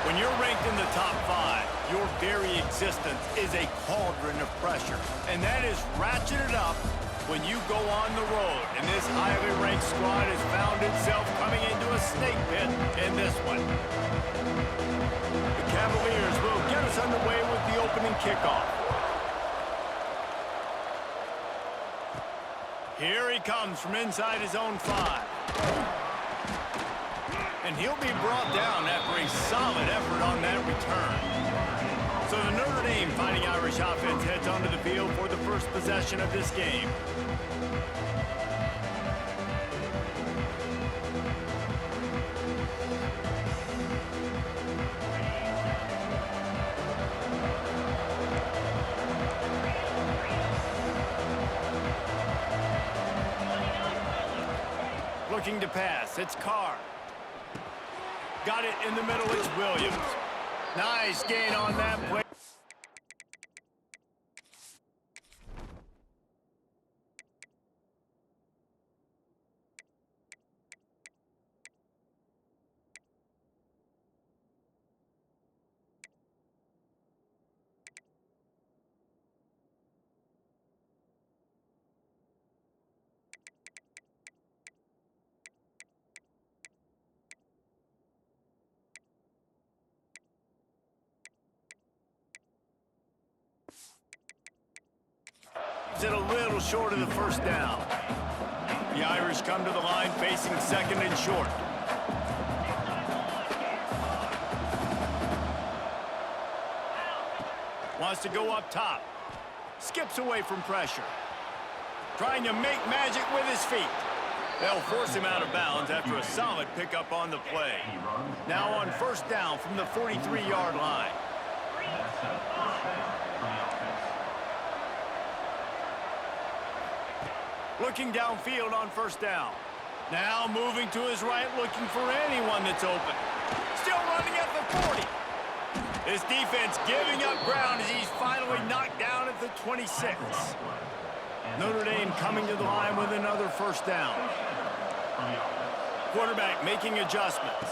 When you're ranked in the top 5, your very existence is a cauldron of pressure. And that is ratcheted up when you go on the road. And this highly ranked squad has found itself coming into a snake pit in this one. The Cavaliers will get us underway with the opening kickoff. Here he comes from inside his own 5. And he'll be brought down after a solid effort on that return. So the Notre Dame Fighting Irish offense heads onto the field for the first possession of this game. Looking to pass, it's Carr. Got it in the middle, it's Williams. Nice gain on that play. It a little short of the first down. The Irish come to the line facing second and short. Wants to go up top. Skips away from pressure. Trying to make magic with his feet. They'll force him out of bounds after a solid pickup on the play. Now on first down from the 43-yard line. Looking downfield on first down. Now moving to his right, looking for anyone that's open. Still running at the 40. This defense giving up ground as he's finally knocked down at the 26. Notre Dame coming to the line with another first down. Quarterback making adjustments.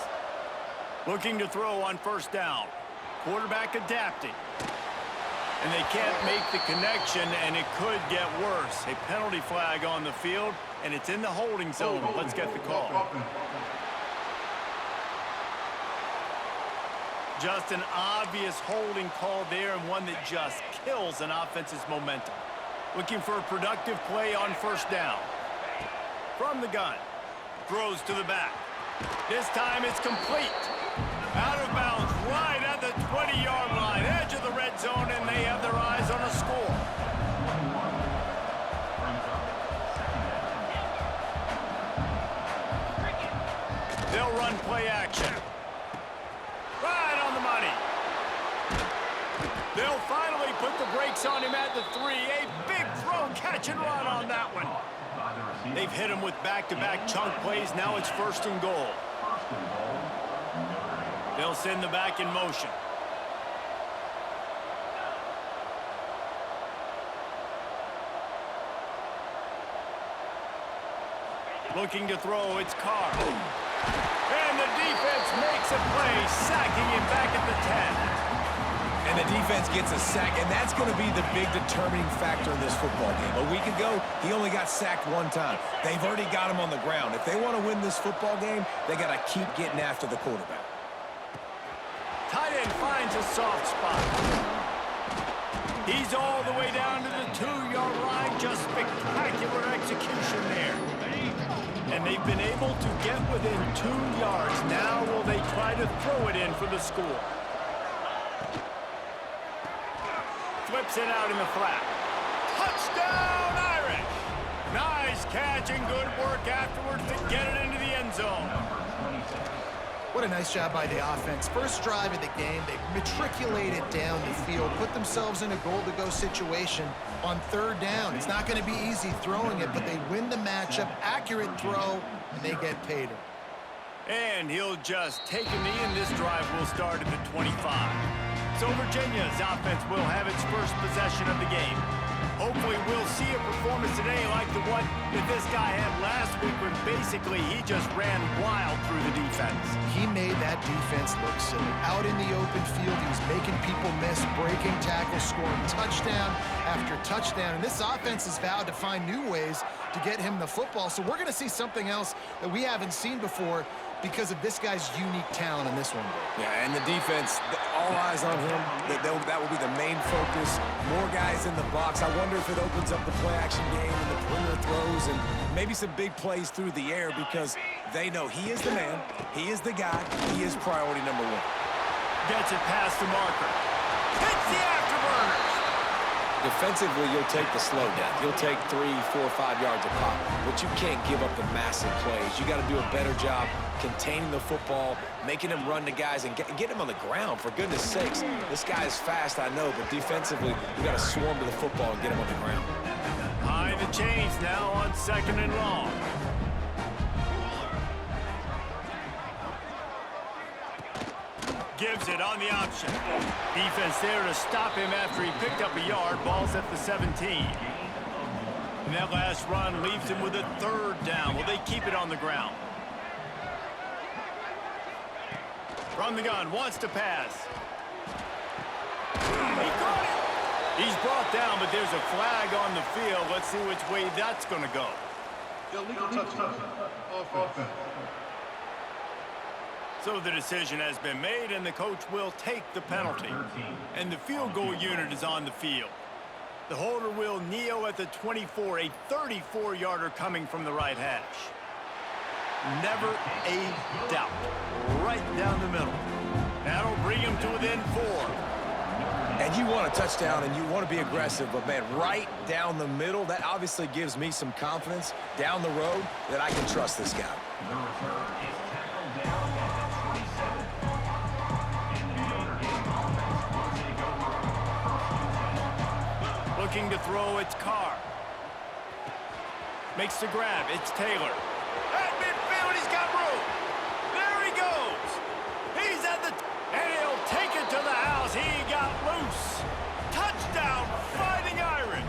Looking to throw on first down. Quarterback adapting. And they can't make the connection, and it could get worse. A penalty flag on the field, and it's in the holding zone. Let's get the call. Just an obvious holding call there, and one that just kills an offense's momentum. Looking for a productive play on first down. From the gun. Throws to the back. This time it's complete. Out of bounds, right at the 20-yard line, edge of the red zone, and they have their eyes on a score. They'll run play action. Right on the money. They'll finally put the brakes on him at the 3. A big throw, catch and run on that one. They've hit him with back-to-back chunk plays. Now it's first and goal. They'll send the back in motion. Looking to throw, it's Carr. And the defense makes a play, sacking him back at the 10. And the defense gets a sack, and that's going to be the big determining factor in this football game. A week ago, he only got sacked one time. They've already got him on the ground. If they want to win this football game, they got to keep getting after the quarterback. Tight end finds a soft spot. He's all the way down to the 2-yard line. Just spectacular execution there. And they've been able to get within 2 yards. Now will they try to throw it in for the score? Flips it out in the flat. Touchdown, Irish! Nice catch and good work afterwards to get it into the end zone. What a nice job by the offense. First drive of the game, they matriculated down the field, put themselves in a goal-to-go situation on third down. It's not going to be easy throwing it, but they win the matchup, accurate throw, and they get paid. And he'll just take a knee, and this drive will start at the 25. So Virginia's offense will have its first possession of the game. Hopefully we'll see a performance today like the one that this guy had last week when basically he just ran wild through the defense. He made that defense look silly. Out in the open field, he was making people miss, breaking tackles, scoring touchdown after touchdown. And this offense has vowed to find new ways to get him the football. So we're going to see something else that we haven't seen before because of this guy's unique talent in this one. Yeah, and the defense, all eyes on him. That will be the main focus. More guys in the box. I wonder if it opens up the play-action game and the perimeter throws and maybe some big plays through the air because they know he is the man, he is the guy, he is priority number one. Gets it past the marker. Hits the afterburners. Defensively, you'll take the slow down. You'll take 3, 4, 5 yards a pop, but you can't give up the massive plays. You got to do a better job containing the football, making him run to guys, and get him on the ground. For goodness sakes, this guy is fast, I know, but defensively, you got to swarm to the football and get him on the ground. High the chains now on 2nd and long. Gives it on the option. Defense there to stop him after he picked up a yard. Ball's at the 17. And that last run leaves him with a 3rd down. Will they keep it on the ground? From the gun, wants to pass. He caught it. He's brought down, but there's a flag on the field. Let's see which way that's going to go. Illegal touchdown. Offense. So the decision has been made, and the coach will take the penalty. And the field goal unit is on the field. The holder will kneel at the 24, a 34-yarder coming from the right hash. Never a doubt. Right down the middle. That'll bring him to within 4. And you want a touchdown, and you want to be aggressive, but, man, right down the middle, that obviously gives me some confidence down the road that I can trust this guy. Looking to throw, it's Carr. Makes the grab, it's Taylor. At midfield, he's got room. There he goes. He's at the... and he'll take it to the house. He got loose. Touchdown, Fighting Irish.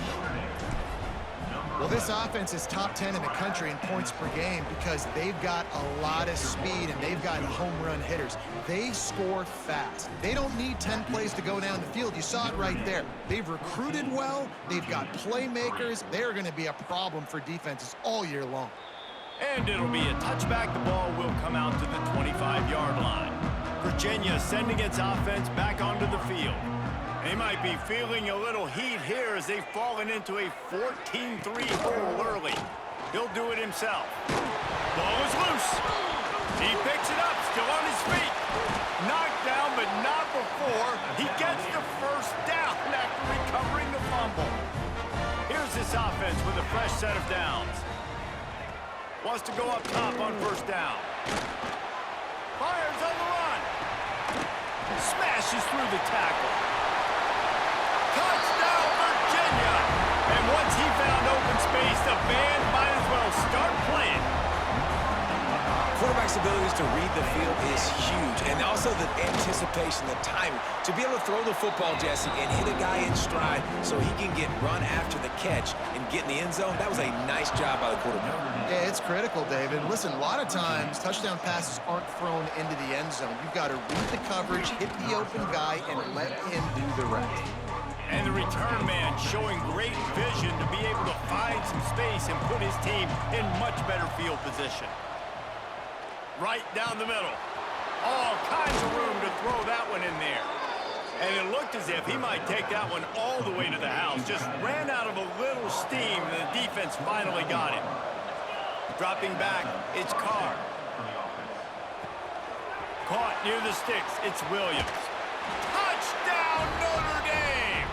Well, this offense is top 10 in the country in points per game because they've got a lot of speed and they've got home run hitters. They score fast. They don't need 10 plays to go down the field. You saw it right there. They've recruited well. They've got playmakers. They're going to be a problem for defenses all year long. And it'll be a touchback. The ball will come out to the 25-yard line. Virginia sending its offense back onto the field. They might be feeling a little heat here as they've fallen into a 14-3 hole early. He'll do it himself. Ball is loose. He picks it up, still on his feet. Knocked down, but not before he gets the 1st down after recovering the fumble. Here's this offense with a fresh set of downs. Wants to go up top on 1st down. Fires on the run. Smashes through the tackle. Touchdown, Virginia! And once he found open space, the band might as well start playing. Quarterback's abilities to read the field is huge, and also the anticipation, the timing. To be able to throw the football, Jesse, and hit a guy in stride so he can get run after the catch and get in the end zone, that was a nice job by the quarterback. Yeah, it's critical, David. Listen, a lot of times, touchdown passes aren't thrown into the end zone. You've got to read the coverage, hit the open guy, and let him do the rest. And the return man showing great vision to be able to find some space and put his team in much better field position. Right down the middle. All kinds of room to throw that one in there. And it looked as if he might take that one all the way to the house. Just ran out of a little steam, and the defense finally got him. Dropping back, it's Carr. Caught near the sticks, it's Williams. Touchdown, Notre Dame!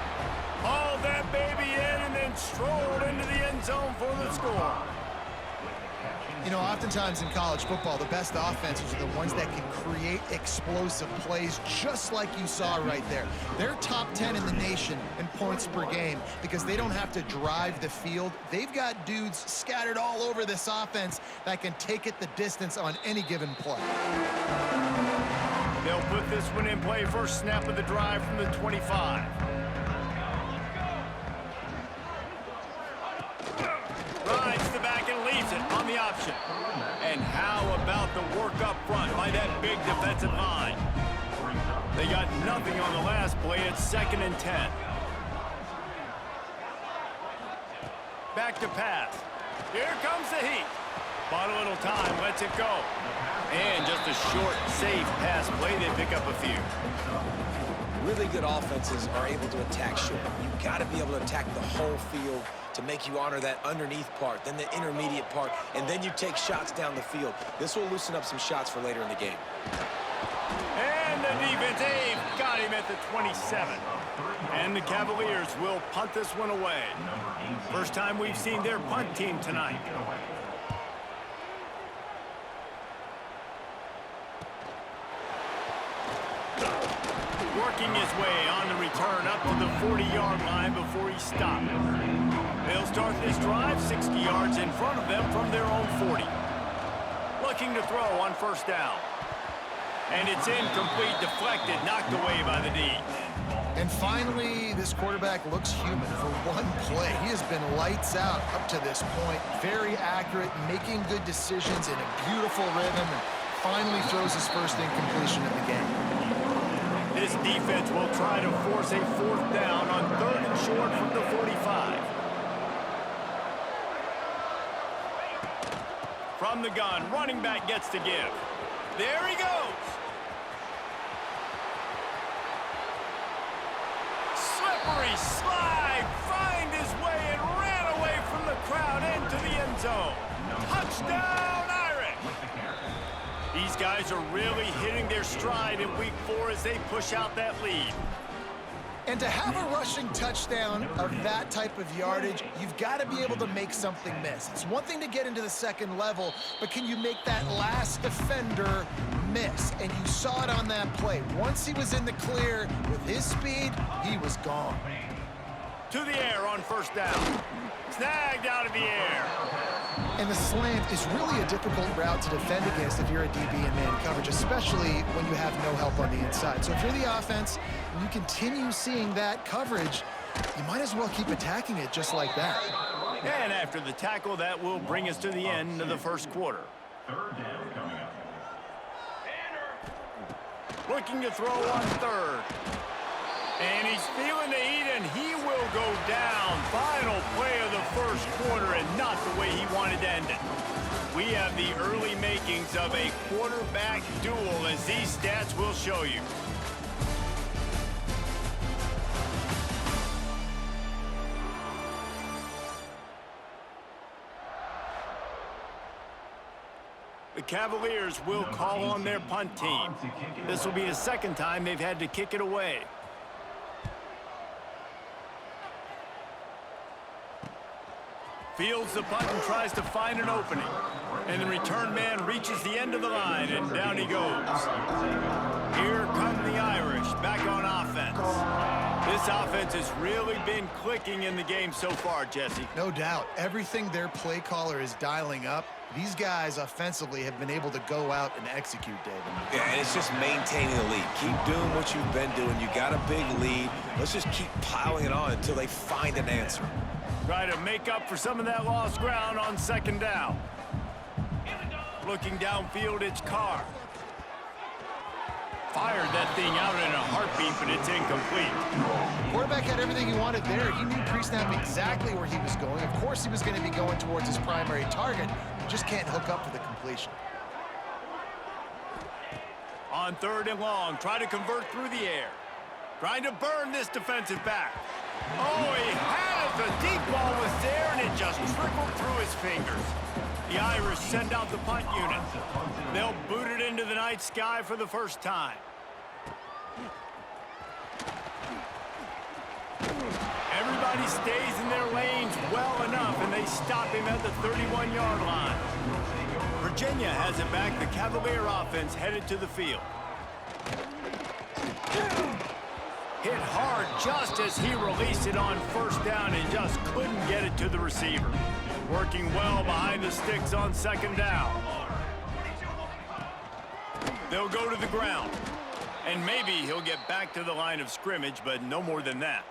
Haul that baby in and then strolled into the end zone for the score. You know, oftentimes in college football, the best offenses are the ones that can create explosive plays, just like you saw right there. They're top 10 in the nation in points per game because they don't have to drive the field. They've got dudes scattered all over this offense that can take it the distance on any given play. They'll put this one in play. First snap of the drive from the 25. They got nothing on the last play. It's 2nd and 10. Back to pass. Here comes the heat. Bought a little time, lets it go. And just a short, safe pass play. They pick up a few. Really good offenses are able to attack short. You've got to be able to attack the whole field to make you honor that underneath part, then the intermediate part, and then you take shots down the field. This will loosen up some shots for later in the game. And the defense, they've got him at the 27. And the Cavaliers will punt this one away. First time we've seen their punt team tonight. Working his way on the return up to the 40-yard line before he stopped. They'll start this drive 60 yards in front of them from their own 40. Looking to throw on 1st down. And it's incomplete, deflected, knocked away by the D. And finally, this quarterback looks human for one play. He has been lights out up to this point. Very accurate, making good decisions in a beautiful rhythm, and finally throws his first incompletion of the game. This defense will try to force a 4th down on 3rd and short from the 45. From the gun, running back gets to give. There he goes. Slippery slide, find his way and ran away from the crowd into the end zone. Touchdown, Irish! These guys are really hitting their stride in week 4 as they push out that lead. And to have a rushing touchdown of that type of yardage, you've got to be able to make something miss. It's one thing to get into the 2nd level, but can you make that last defender miss? And you saw it on that play. Once he was in the clear with his speed, he was gone. To the air on 1st down. Snagged out of the air. And the slant is really a difficult route to defend against if you're a DB in man coverage, especially when you have no help on the inside. So if you're the offense and you continue seeing that coverage, you might as well keep attacking it just like that. And after the tackle, that will bring us to the end of the 1st quarter. Looking to throw on 3rd. And he's feeling the heat, and he will go down. Final play of the 1st quarter, and not the way he wanted to end it. We have the early makings of a quarterback duel, as these stats will show you. The Cavaliers will call on their punt team. This will be the 2nd time they've had to kick it away. Fields the punt and tries to find an opening. And the return man reaches the end of the line, and down he goes. Here come the Irish back on offense. This offense has really been clicking in the game so far, Jesse. No doubt. Everything their play caller is dialing up, these guys offensively have been able to go out and execute, David. Yeah, and it's just maintaining the lead. Keep doing what you've been doing. You got a big lead. Let's just keep piling it on until they find an answer. Try to make up for some of that lost ground on 2nd down. Looking downfield, it's Carr. Fired that thing out in a heartbeat, but it's incomplete. Quarterback had everything he wanted there. He knew pre-snap exactly where he was going. Of course he was going to be going towards his primary target. He just can't hook up for the completion. On 3rd and long, try to convert through the air. Trying to burn this defensive back. Oh, he had it. The deep ball was there, and it just trickled through his fingers. The Irish send out the punt unit. They'll boot it into the night sky for the 1st time. Everybody stays in their lanes well enough, and they stop him at the 31-yard line. Virginia has it back. The Cavalier offense headed to the field. Hit hard just as he released it on 1st down and just couldn't get it to the receiver. Working well behind the sticks on 2nd down. They'll go to the ground. And maybe he'll get back to the line of scrimmage, but no more than that.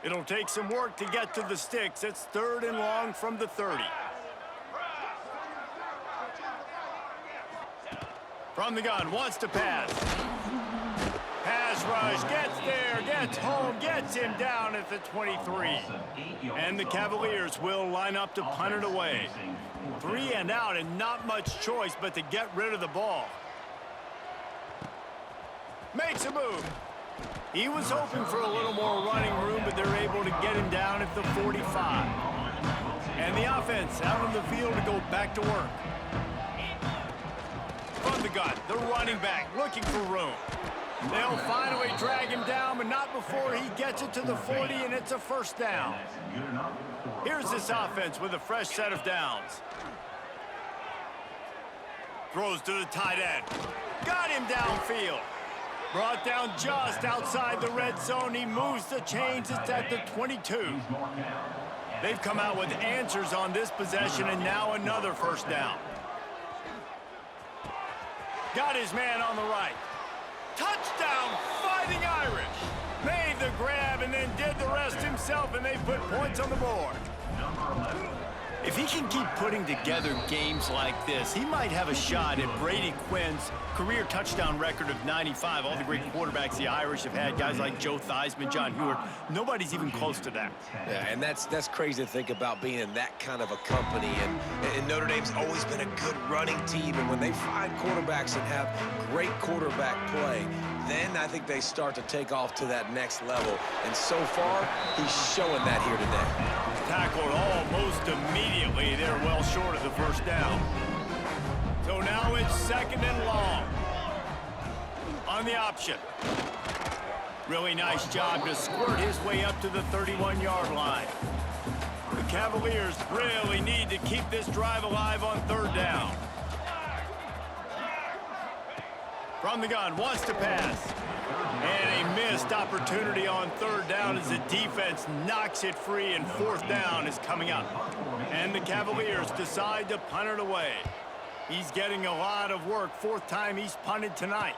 It'll take some work to get to the sticks. It's 3rd and long from the 30. From the gun, wants to pass. rush, gets there, gets home, gets him down at the 23. And the Cavaliers will line up to punt it away. 3 and out, and not much choice but to get rid of the ball. Makes a move. He was hoping for a little more running room, but they're able to get him down at the 45. And the offense out on the field to go back to work. From the gun, the running back looking for room. They'll finally drag him down, but not before he gets it to the 40, and it's a first down. Here's this offense with a fresh set of downs. Throws to the tight end. Got him downfield. Brought down just outside the red zone. He moves the chains. It's at the 22. They've come out with answers on this possession, and now another first down. Got his man on the right. Touchdown, Fighting Irish. Made the grab and then did the rest himself, and they put points on the board. If he can keep putting together games like this, he might have a shot at Brady Quinn's career touchdown record of 95. All the great quarterbacks the Irish have had, guys like Joe Theismann, John Hewart, nobody's even close to that. Yeah, and that's crazy to think about being in that kind of a company. And Notre Dame's always been a good running team, and when they find quarterbacks and have great quarterback play, then I think they start to take off to that next level. And so far, he's showing that here today. Tackled almost immediately. They're well short of the first down. So now it's second and long. On the option. Really nice job to squirt his way up to the 31-yard line. The Cavaliers really need to keep this drive alive on third down. From the gun, wants to pass. And a missed opportunity on third down as the defense knocks it free, and fourth down is coming up. And the Cavaliers decide to punt it away. He's getting a lot of work. Fourth time he's punted tonight.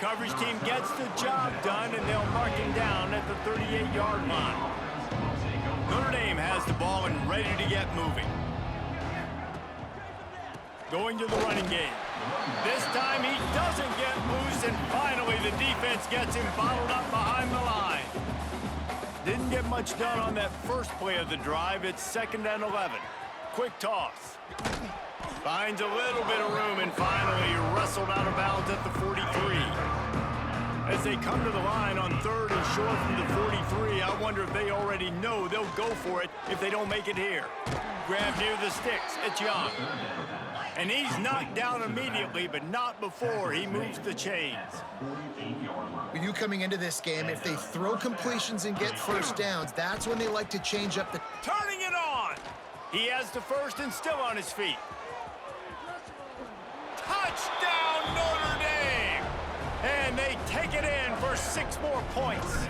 Coverage team gets the job done, and they'll mark him down at the 38-yard line. Notre Dame has the ball and ready to get moving. Going to the running game. This time he doesn't get loose, and finally the defense gets him bottled up behind the line. Didn't get much done on that first play of the drive. It's second and 11. Quick toss. Finds a little bit of room, and finally wrestled out of bounds at the 43. As they come to the line on third and short from the 43, I wonder if they already know they'll go for it if they don't make it here. Grab near the sticks. It's Young. And he's knocked down immediately, but not before he moves the chains. When you coming into this game, if they throw completions and get first downs, that's when they like to change up the... Turning it on! He has the first and still on his feet. Touchdown, Notre Dame! And they take it in for 6 more points.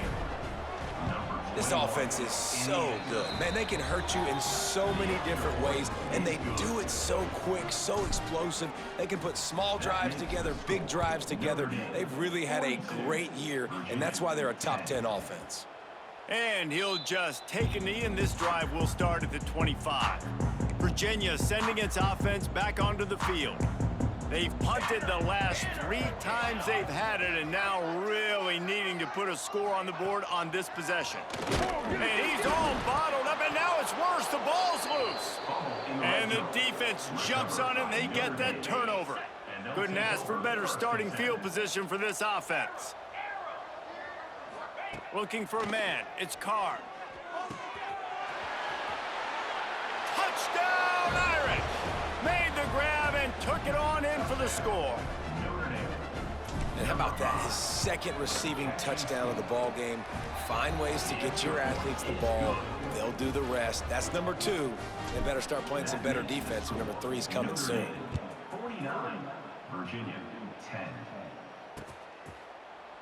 This offense is so good. Man, they can hurt you in so many different ways, and they do it so quick, so explosive. They can put small drives together, big drives together. They've really had a great year, and that's why they're a top 10 offense. And he'll just take a knee, and this drive will start at the 25. Virginia sending its offense back onto the field. They've punted the last 3 times they've had it, and now really needing to put a score on the board on this possession. And he's all bottled up, and now it's worse. The ball's loose. And the defense jumps on it, and they get that turnover. Couldn't ask for better starting field position for this offense. Looking for a man. It's Carr. Touchdown, Irish! Made the grab and took it on in for the score. And how about that? His second receiving touchdown of the ball game. Find ways to get your athletes the ball. They'll do the rest. That's number 2. They better start playing some better defense. Number 3 is coming soon. 49, Virginia 10.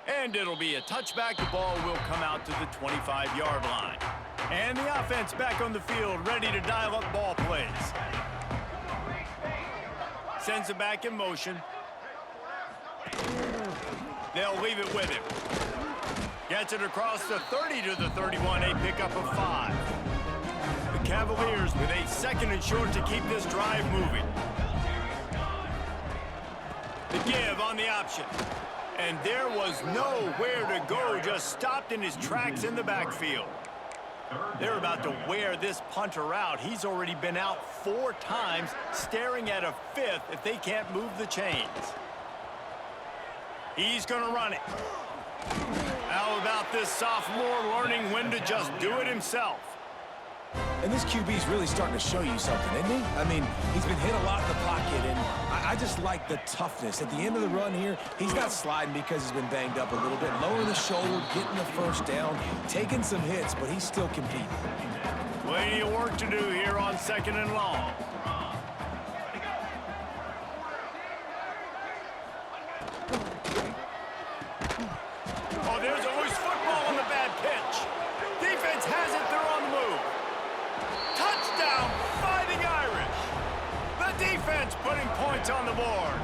And it'll be a touchback. The ball will come out to the 25-yard line. And the offense back on the field, ready to dial up ball plays. Sends it back in motion. They'll leave it with him. Gets it across the 30 to the 31, a pickup of 5. The Cavaliers with a second and short to keep this drive moving. give on the option. And there was nowhere to go, just stopped in his tracks in the backfield. They're about to wear this punter out. He's already been out 4 times, staring at a 5th if they can't move the chains. He's going to run it. How about this sophomore learning when to just do it himself? And this QB's really starting to show you something, isn't he? I mean, he's been hit a lot in the pocket, and I just like the toughness. At the end of the run here, he's not sliding because he's been banged up a little bit. Lowering the shoulder, getting the first down, taking some hits, but he's still competing. Plenty of work to do here on 2nd and long. Oh, there's a loose football on the bad pitch. Defense has it, they're on the move. Touchdown, Fighting Irish. The defense putting points on the board.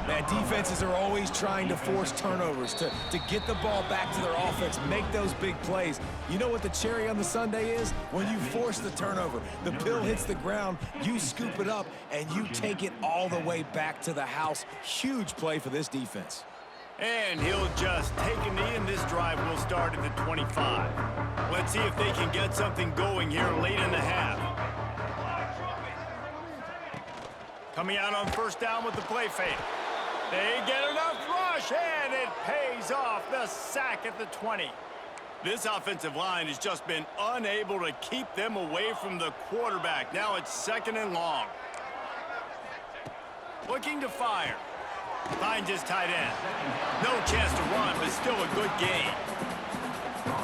Man, defenses are always trying to force turnovers to get the ball back to their offense, make those big plays. You know what the cherry on the sundae is? When you force the turnover, the pill hits the ground, you scoop it up, and you take it all the way back to the house. Huge play for this defense. And he'll just take a knee, and this drive will start at the 25. Let's see if they can get something going here late in the half. Coming out on 1st down with the play fake. They get enough rush, and it pays off. The sack at the 20. This offensive line has just been unable to keep them away from the quarterback. Now it's 2nd and long. Looking to fire. Finds his tight end. No chance to run, but still a good game.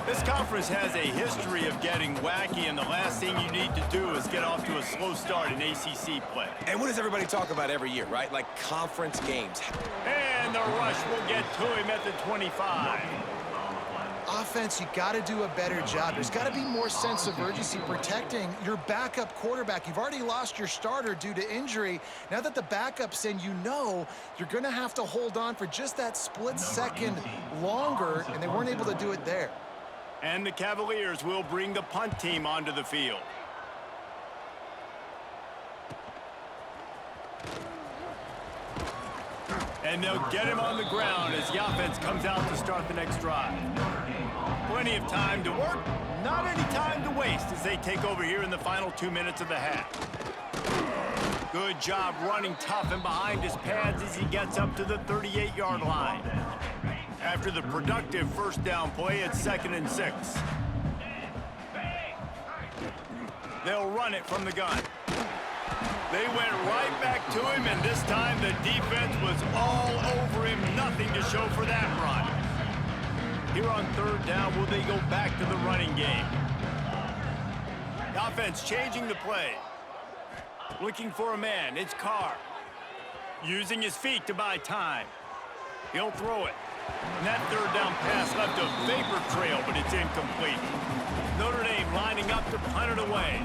This conference has a history of getting wacky, and the last thing you need to do is get off to a slow start in ACC play. And what does everybody talk about every year, right? Like conference games. And the rush will get to him at the 25. Offense, you got to do a better job. There's got to be more sense of urgency protecting your backup quarterback. You've already lost your starter due to injury. Now that the backup's in, you know you're going to have to hold on for just that split second longer, and they weren't able to do it there. And the Cavaliers will bring the punt team onto the field. And they'll get him on the ground as the offense comes out to start the next drive. Plenty of time to work, not any time to waste as they take over here in the final 2 minutes of the half. Good job running tough and behind his pads as he gets up to the 38-yard line. After the productive 1st down play, it's 2nd and 6. They'll run it from the gun. They went right back to him, and this time the defense was all over him. Nothing to show for that run. Here on 3rd down, will they go back to the running game? The offense changing the play. Looking for a man. It's Carr. Using his feet to buy time. He'll throw it. And that 3rd down pass left a vapor trail, but it's incomplete. Notre Dame lining up to punt it away.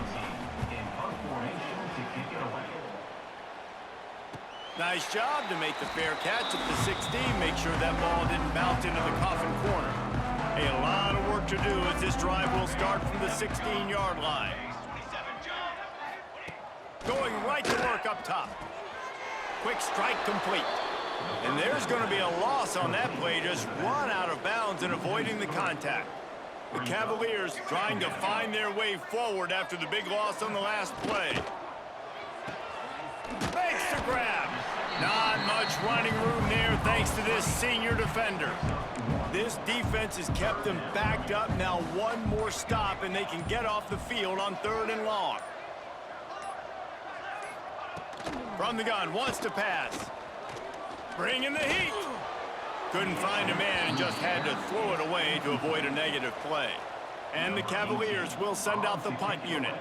Nice job to make the fair catch at the 16. Make sure that ball didn't bounce into the coffin corner. A lot of work to do as this drive will start from the 16-yard line. Going right to work up top. Quick strike complete. And there's going to be a loss on that play. Just run out of bounds and avoiding the contact. The Cavaliers trying to find their way forward after the big loss on the last play. Makes the grab. Not much running room there thanks to this senior defender. This defense has kept them backed up. Now one more stop and they can get off the field on 3rd and long. From the gun, wants to pass. Bringing the heat. Couldn't find a man and just had to throw it away to avoid a negative play. And the Cavaliers will send out the punt unit.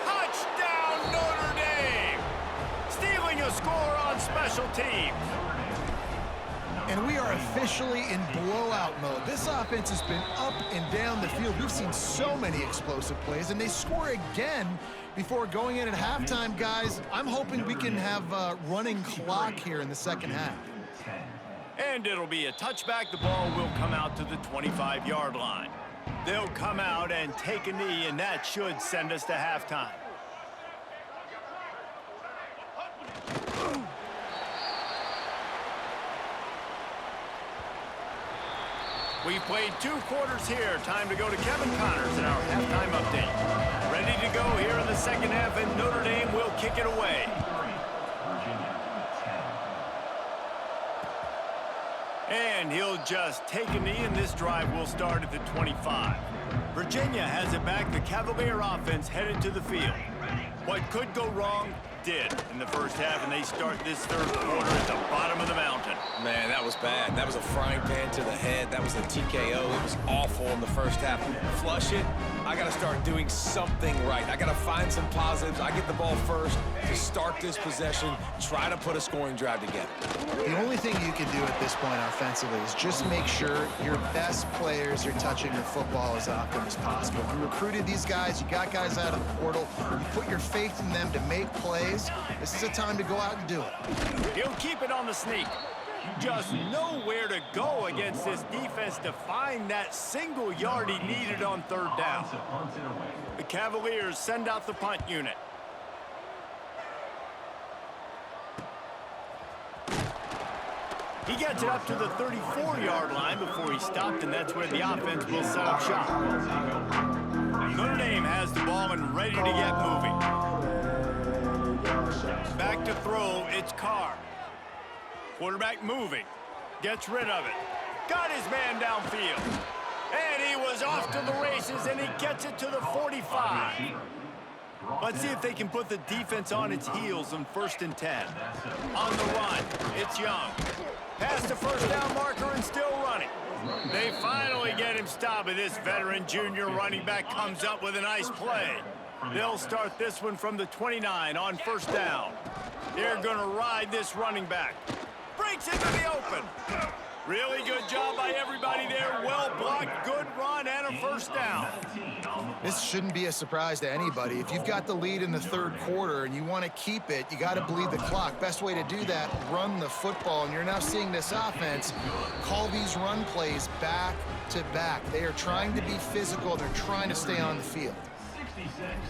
Touchdown, Notre Dame! Stealing a score on special teams. And we are officially in blowout mode. This offense has been up and down the field. We've seen so many explosive plays, and they score again before going in at halftime, guys. I'm hoping we can have a running clock here in the second half. And it'll be a touchback. The ball will come out to the 25-yard line. They'll come out and take a knee, and that should send us to halftime. We've played 2 quarters here. Time to go to Kevin Connors in our halftime update. Ready to go here in the second half, and Notre Dame will kick it away. And he'll just take a knee, and this drive will start at the 25. Virginia has it back. The Cavalier offense headed to the field. What could go wrong did in the first half, and they start this third quarter at the bottom of the mountain. Man, that was bad. That was a frying pan to the head. That was a TKO. It was awful in the first half. Flush it. I got to start doing something right. I got to find some positives. I get the ball first to start this possession, try to put a scoring drive together. The only thing you can do at this point offensively is just make sure your best players are touching the football as often as possible. You recruited these guys. You got guys out of the portal. You put your faith in them to make plays. This is a time to go out and do it. He'll keep it on the sneak. Just nowhere to go against this defense to find that single yard he needed on third down. The Cavaliers send out the punt unit. He gets it up to the 34-yard line before he stopped, and that's where the offense will set up shop. Notre Dame has the ball and ready to get moving. Back to throw, it's Carr. Quarterback moving, gets rid of it. Got his man downfield. And he was off to the races, and he gets it to the 45. Let's see if they can put the defense on its heels on 1st and 10. On the run, it's Young. Past the first down marker and still running. They finally get him stopped, and this veteran junior running back comes up with a nice play. They'll start this one from the 29 on 1st down. They're going to ride this running back. Breaks into the open. Really good job by everybody there. Well blocked, good run, and a 1st down. This shouldn't be a surprise to anybody. If you've got the lead in the third quarter and you want to keep it, you got to bleed the clock. Best way to do that, run the football. And you're now seeing this offense call these run plays back to back. They are trying to be physical. They're trying to stay on the field.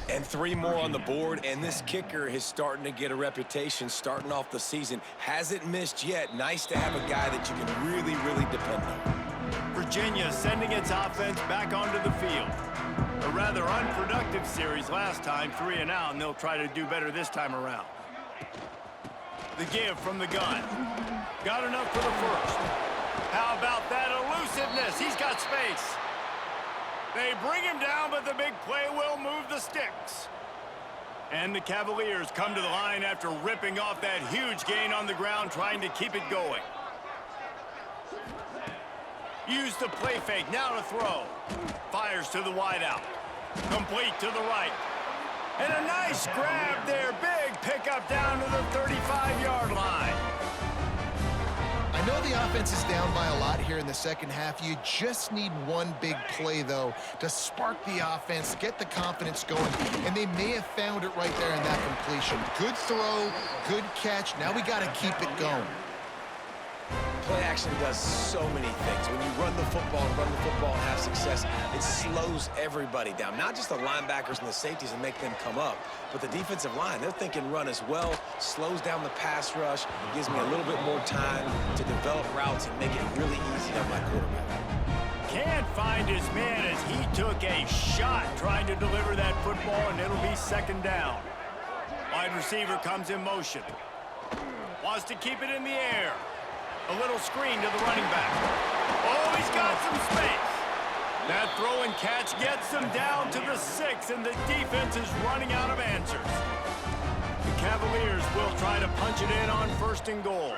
And 3 more on the board, and this kicker is starting to get a reputation starting off the season. Hasn't missed yet. Nice to have a guy that you can really, really depend on. Virginia sending its offense back onto the field. A rather unproductive series last time, 3 and out, and they'll try to do better this time around. The give from the gun. Got enough for the first. How about that elusiveness? He's got space. They bring him down, but the big play will move the sticks. And the Cavaliers come to the line after ripping off that huge gain on the ground, trying to keep it going. Use the play fake, now to throw. Fires to the wideout. Complete to the right. And a nice grab there. Big pickup down to the 35-yard line. I know the offense is down by a lot here in the second half. You just need one big play, though, to spark the offense, get the confidence going, and they may have found it right there in that completion. Good throw, good catch. Now we got to keep it going. Play action does so many things. When you run the football and have success, it slows everybody down. Not just the linebackers and the safeties and make them come up, but the defensive line. They're thinking run as well, slows down the pass rush, gives me a little bit more time to develop routes and make it really easy on my quarterback. Can't find his man as he took a shot trying to deliver that football, and it'll be 2nd down. Wide receiver comes in motion. Wants to keep it in the air. A little screen to the running back. Oh, he's got some space. That throw and catch gets them down to the 6, and the defense is running out of answers. The Cavaliers will try to punch it in on 1st and goal.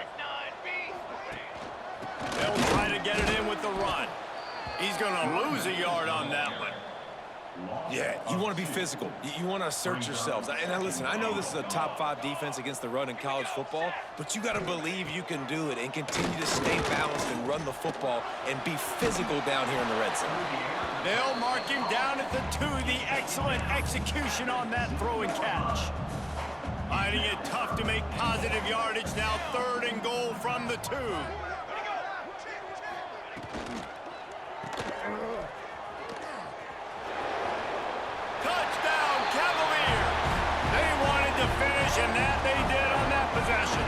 They'll try to get it in with the run. He's going to lose a yard on that one. Yeah, you want to be physical. You want to assert yourselves. And now listen, I know this is a top 5 defense against the run in college football, but you got to believe you can do it and continue to stay balanced and run the football and be physical down here in the red zone. They'll mark him down at the 2. The excellent execution on that throw and catch. Finding it tough to make positive yardage now. 3rd and goal from the 2. Touchdown, Cavaliers! They wanted to finish, and that they did on that possession.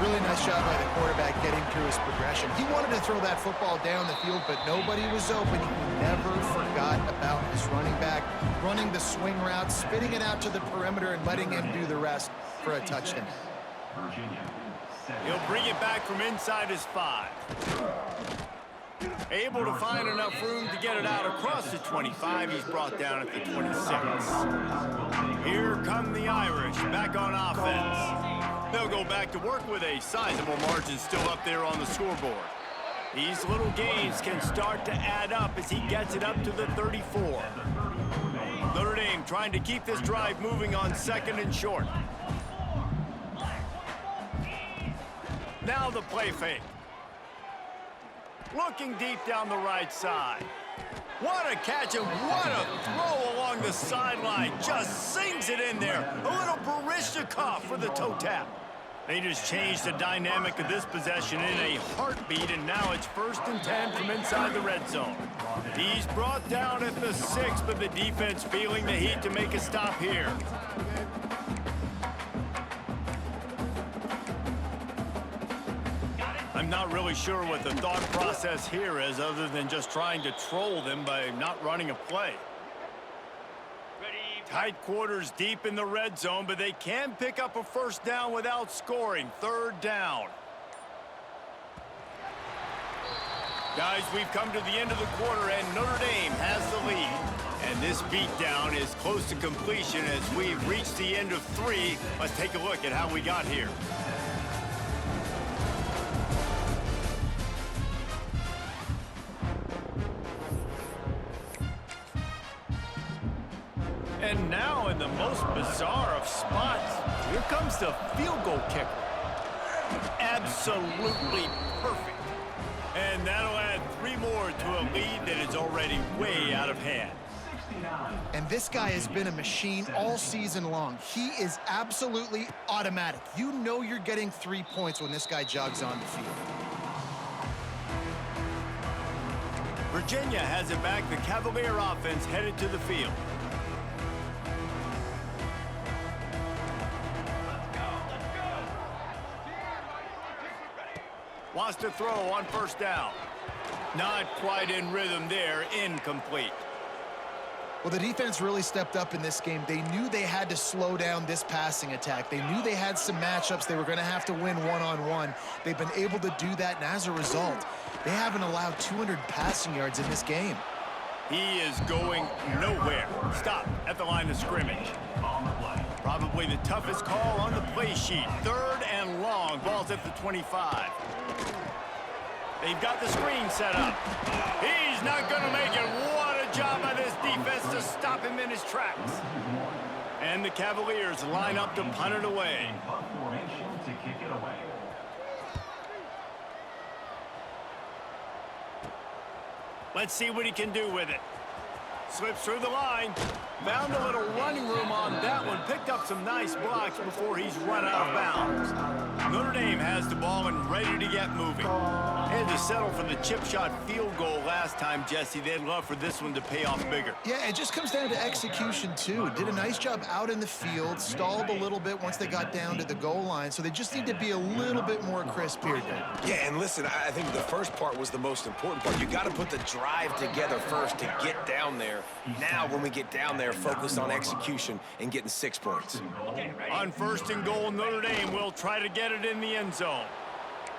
Really nice job by the quarterback getting through his progression. He wanted to throw that football down the field, but nobody was open. He never forgot about his running back, running the swing route, spitting it out to the perimeter, and letting him do the rest for a touchdown. He'll bring it back from inside his 5. Able to find enough room to get it out across the 25. He's brought down at the 26. Here come the Irish back on offense. They'll go back to work with a sizable margin still up there on the scoreboard. These little gains can start to add up as he gets it up to the 34. Notre Dame trying to keep this drive moving on 2nd and short. Now the play fake. Looking deep down the right side. What a catch and what a throw along the sideline. Just sings it in there. A little Baryshnikov for the toe tap. They just changed the dynamic of this possession in a heartbeat, and now it's 1st and 10 from inside the red zone. He's brought down at the 6, but the defense feeling the heat to make a stop here. I'm not really sure what the thought process here is other than just trying to troll them by not running a play. Tight quarters deep in the red zone, but they can pick up a 1st down without scoring. 3rd down. Guys, we've come to the end of the quarter, and Notre Dame has the lead. And this beatdown is close to completion as we've reached the end of 3. Let's take a look at how we got here. And now in the most bizarre of spots, here comes the field goal kicker. Absolutely perfect. And that'll add 3 more to a lead that is already way out of hand. And this guy has been a machine all season long. He is absolutely automatic. You know you're getting 3 points when this guy jogs on the field. Virginia has it back. The Cavalier offense headed to the field. Wants to throw on 1st down. Not quite in rhythm there. Incomplete. Well, the defense really stepped up in this game. They knew they had to slow down this passing attack. They knew they had some matchups they were going to have to win one-on-one. They've been able to do that, and as a result, they haven't allowed 200 passing yards in this game. He is going nowhere. Stop at the line of scrimmage. Probably the toughest call on the play sheet. 3rd and long. Ball's at the 25. They've got the screen set up. He's not going to make it. What a job by this defense to stop him in his tracks. And the Cavaliers line up to punt it away. Let's see what he can do with it. Slips through the line. Found a little running room on that one. Picked up some nice blocks before he's run out of bounds. Notre Dame has the ball and ready to get moving. Had to settle for the chip shot field goal last time, Jesse. They'd love for this one to pay off bigger. Yeah, it just comes down to execution, too. Did a nice job out in the field, stalled a little bit once they got down to the goal line, so they just need to be a little bit more crisp here, Dave. Yeah, and listen, I think the first part was the most important part. You got to put the drive together first to get down there. Now, when we get down there, focus on execution and getting 6 points. On 1st and goal, Notre Dame will try to get it in the end zone.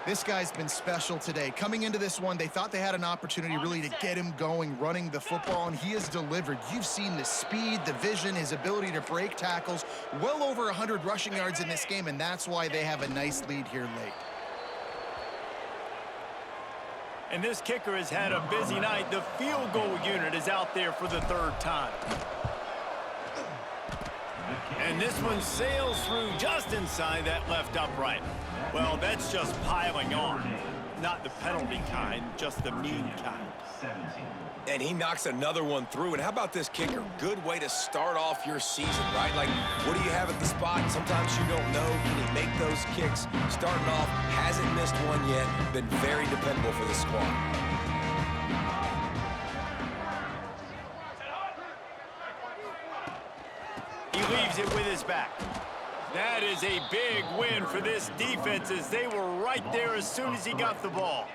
This guy's been special today. Coming into this one, they thought they had an opportunity really to get him going, running the football, and he has delivered. You've seen the speed, the vision, his ability to break tackles. Well over 100 rushing yards in this game, and that's why they have a nice lead here late. And this kicker has had a busy night. The field goal unit is out there for the third time. And this one sails through just inside that left upright. Well, that's just piling on. Not the penalty kind, just the mean kind. And he knocks another one through. And how about this kicker? Good way to start off your season, right? Like, what do you have at the spot? Sometimes you don't know. Can he make those kicks? Starting off, hasn't missed one yet. Been very dependable for the squad. He leaves it with his back. That is a big win for this defense as they were right there as soon as he got the ball.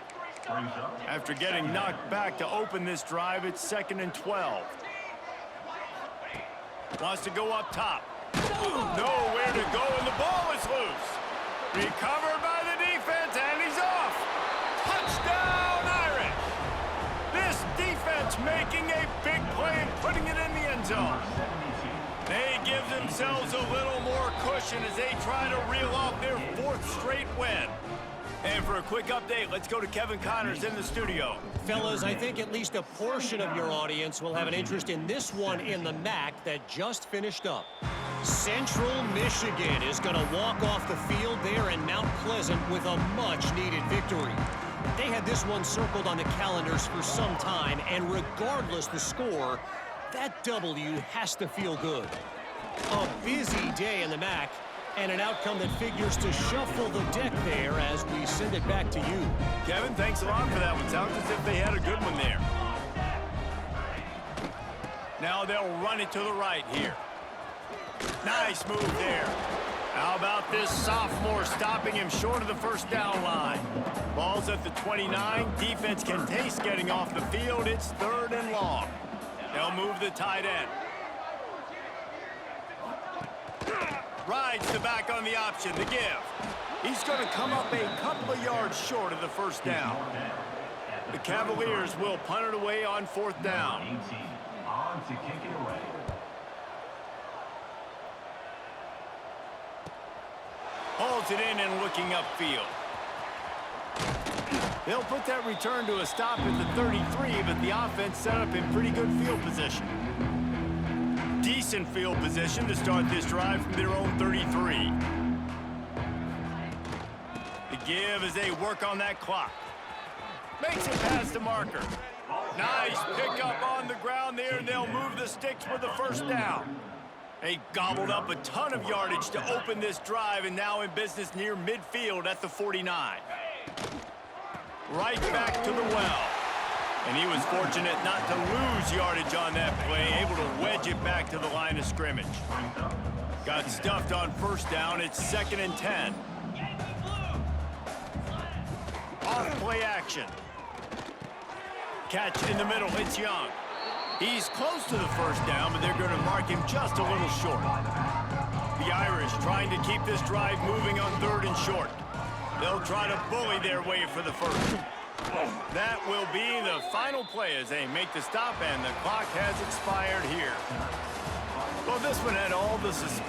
After getting knocked back to open this drive, it's 2nd and 12. Wants to go up top. Nowhere to go, and the ball is loose. Recovered by the defense, and he's off. Touchdown, Irish. This defense making a big play and putting it in the end zone. They give themselves a little more cushion as they try to reel off their 4th straight win. And for a quick update, let's go to Kevin Connors in the studio. Fellas, I think at least a portion of your audience will have an interest in this one in the MAC that just finished up. Central Michigan is going to walk off the field there in Mount Pleasant with a much-needed victory. They had this one circled on the calendars for some time, and regardless the score, that W has to feel good. A busy day in the MAC, and an outcome that figures to shuffle the deck there as we send it back to you. Kevin, thanks a lot for that one. Sounds as if they had a good one there. Now they'll run it to the right here. Nice move there. How about this sophomore stopping him short of the first down line? Ball's at the 29. Defense can taste getting off the field. It's 3rd and long. They'll move the tight end. Rides the back on the option, the give. He's going to come up a couple of yards short of the first down. The Cavaliers will punt it away on 4th down. 18 on to kick it away. Hauls it in and looking upfield. They'll put that return to a stop at the 33, but the offense set up in pretty good field position. Decent field position to start this drive from their own 33. The give as they work on that clock. Makes it past the marker. Nice pickup on the ground there, and they'll move the sticks with the first down. They gobbled up a ton of yardage to open this drive, and now in business near midfield at the 49. Right back to the well. And he was fortunate not to lose yardage on that play, able to wedge it back to the line of scrimmage. Got stuffed on first down. It's 2nd and 10. Off play action. Catch in the middle. It's Young. He's close to the first down, but they're going to mark him just a little short. The Irish trying to keep this drive moving on 3rd and short. They'll try to bully their way for the first. That will be the final play as they make the stop, and the clock has expired here. Well, this one had all the suspense.